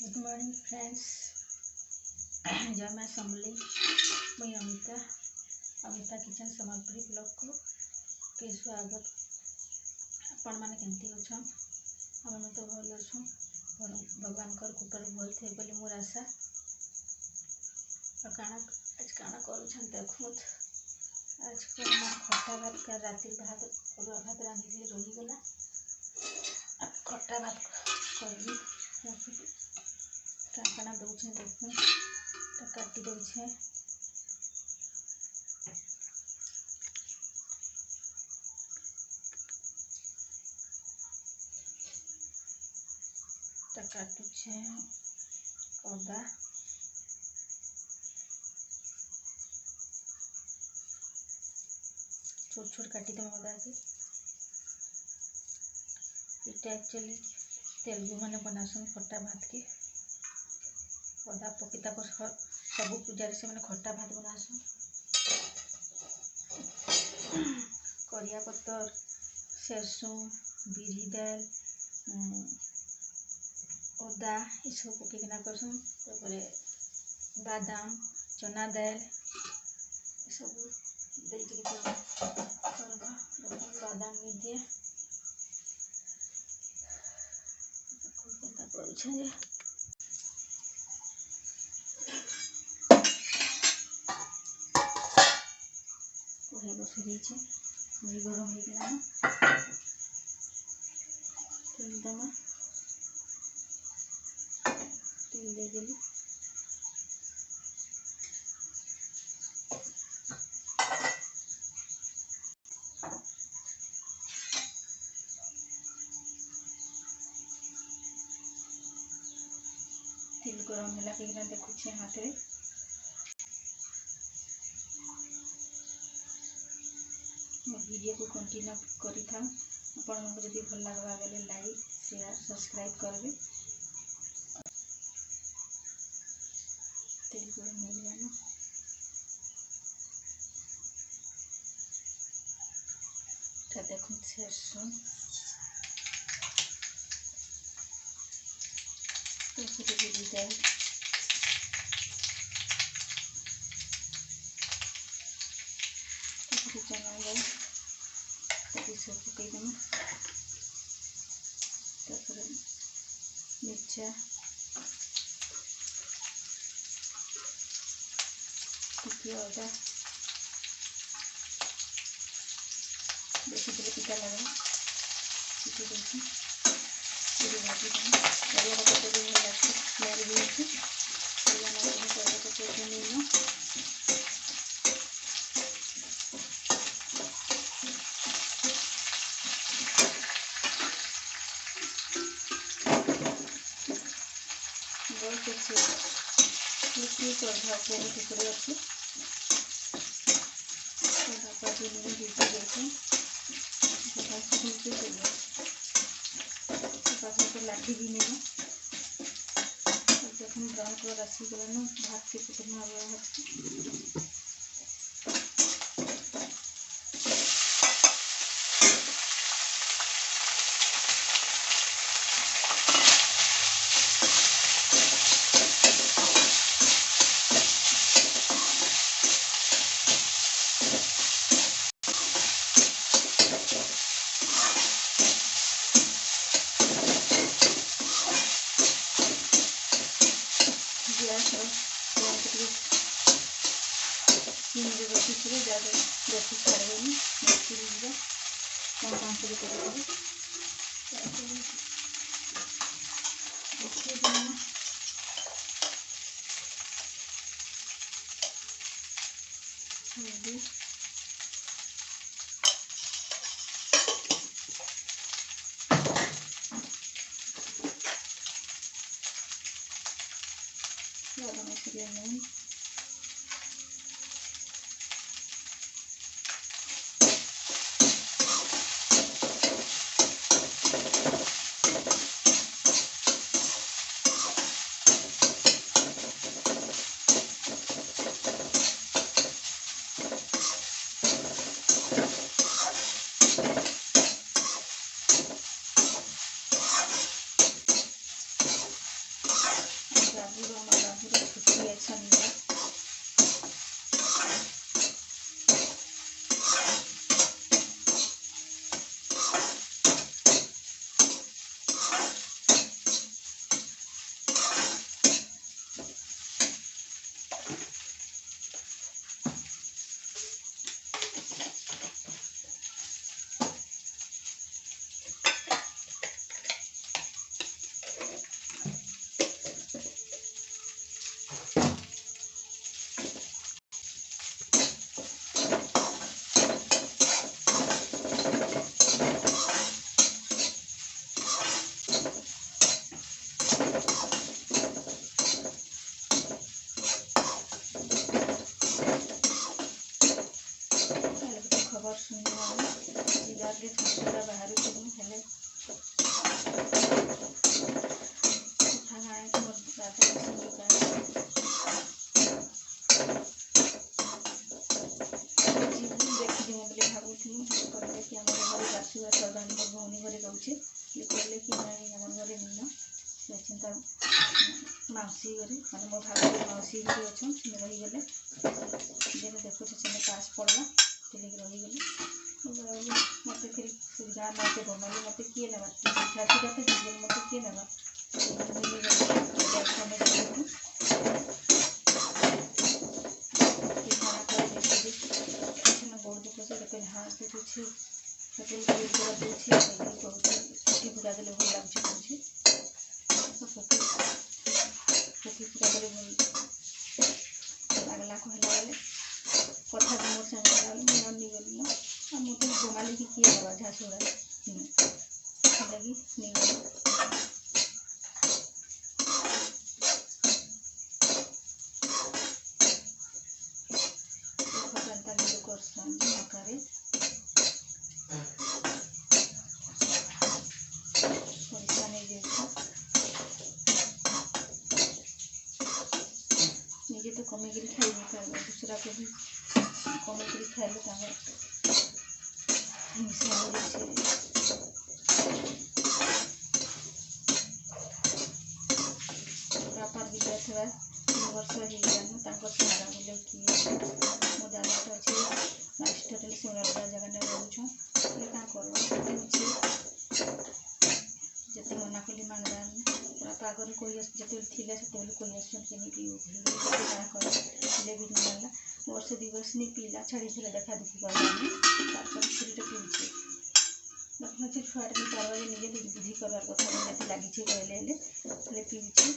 Good morning friends. जय मां समली। मुई अमिता किचन सम्बलपुरी ब्लॉग को के स्वागत। आपण मैंने केमती अच्छा आम मत भल अच्छु भगवान कृपार भल थे बोली मोर आशा। आज काना कर देखु आज खट्टा भात का राति भात अरुआ भात रांधि रहीगला। खट्टा भात कर काना दौचे देखू काटी दौचे काटुचे अदा छोट छोट काटी देम अदा के इटा एक्चुअली तेलुगु मैंने बनासन खट्टा भात के अदा पकी सब पूजा से मैंने खट्टा भात बनासन। करिया पत्तर सरसों बिरी दाल अदा ये सब पकईना करसन। बादाम चना दाल सब बादाम भी दिए बसई गरम हो तेल दमा तेल देदेली तेल गरम है कि देखुचे हाथ में वीडियो को कंटिन्यू करी था। आपको जब भल लगवा बेले लाइक शेयर सब्सक्राइब करेंगे। तेल गरम हो गया देखो सरसों दाल चना दाल सब पकईदेमा मिर्चा टिके अदा बेसी देले पिता लगे टिके देखी भाजी परिया पकड़ स्मेल भी अच्छे परिया पकड़ नहीं बहुत अच्छे टुकड़े अच्छे लाठी भी नहीं जब ब्राउन कलर आसीगला भात के फुटना भात ज़्यादा बेसी छाड़ेनी कम हल्दी गरम मसाला नून बाबूर छुट्टी है शनिवार। खबर सुनिया जिगारे थोड़ा बाहर हेले उठा खाए तो रात देखी बोली भावुली कहले कि आम घर बासुआ सौदान भौणी घरे रोचे कहले कि नाई आम घरे नीन से चिंता मौसी घरे मैंने मो भाई मौसी घरे अच्छे से रहीगले जेने देखुचे से पास पड़वा चलिए रहीगले मत फिर सुविधा मत बनली मत किए ना छाती का जीवन मत किए ना गोड़ दुख से हाथ दुखी छुट्टी पूरा देले भल लगे कहूँ छुट्टी पूरा देले भल लगला कहला बेले कथा मोर संगे मुझे निगली ना मत जमाली कि किए दबा झासुड़ा लगी निगली निजे तो कमेक खाई नहीं पार दूसरा को भी कमेक खाइले हिंसा हो बापार विदा था 3 वर्ष हो गलान सारा बोले किए मो दादा अच्छे मास्टर से अलग जगह रोच क्या कर जिते मना कली मानदान बापा आगे कही जो थी से कही आसनी भी मानला वर्ष 2 वर्ष नहीं पीला छाड़ी देखा देखी कर पीछे देखा छुआ नहीं पार्बा निजे बुद्धि करार कथा लगी कहले पीछे